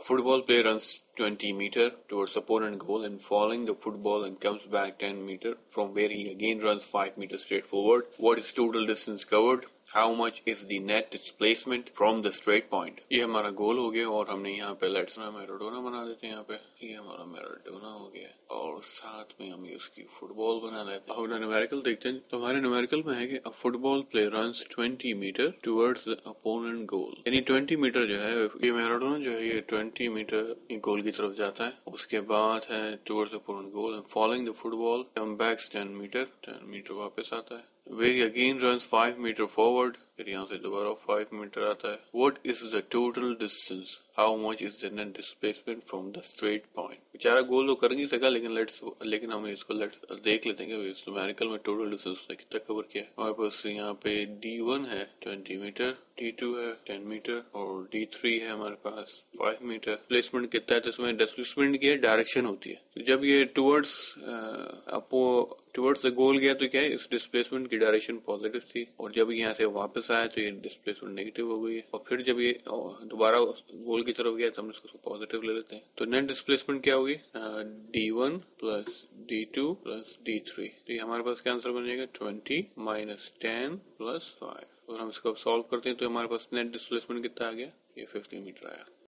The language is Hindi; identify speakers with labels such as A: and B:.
A: A football player runs 20 meter towards opponent goal and following the football and comes back 10 meter from where he again runs 5 meters straight forward. What is total distance covered? How much is the net displacement from the straight point? ये हमारा गोल हो गया और हमने यहाँ पे लेट्स ना मैराडोना बना देते हैं। यहाँ पे ये हमारा मैराडोना हो गया और साथ में हम उसकी फुटबॉल बना लेते हैं। अब न्यूमेरिकल देखते हैं। तो हमारे न्यूमेरिकल में है कि a football player runs 20 meter towards the opponent goal। यानी 20 मीटर जो है ये मैराडोना जो है ये 20 मीटर गोल की तरफ जाता है। उसके बाद है towards the opponent goal and following the football come back 10 metre वापस आता है। Where he again runs 5 meter forward, फिर यहाँ से दोबारा 5 मीटर आता है। What is the total distance? How much is the net displacement from the straight point? बेचारा गोल तो कर नहीं सका लेकिन हम इसको देख लेते हैं कि इस न्यूमेरिकल में टोटल डिस्टेंस उसने कितना कवर किया है। हमारे पास यहाँ पे D1 है 20 मीटर, D2 है 10 मीटर और D3 है हमारे पास 5 मीटर। डिस्प्लेसमेंट कितना है तो इसमें डिस्प्लेसमेंट की डायरेक्शन होती है। तो जब ये टुवर्ड्स द गोल गया तो क्या है इस डिस्प्लेसमेंट की डायरेक्शन पॉजिटिव थी और जब यहाँ से वापस आया तो ये डिस्प्लेसमेंट नेगेटिव हो गई है और फिर जब ये दोबारा गोल की तरफ गया तो हम इसको पॉजिटिव ले लेते हैं। तो नेट डिस्प्लेसमेंट क्या होगी D1 plus D2 plus D3। तो ये हमारे पास क्या आंसर बन जाएगा 20 माइनस 10 प्लस 5 और हम इसको सॉल्व करते हैं तो हमारे पास नेट डिस्प्लेसमेंट कितना आ गया ये 50 मीटर आया।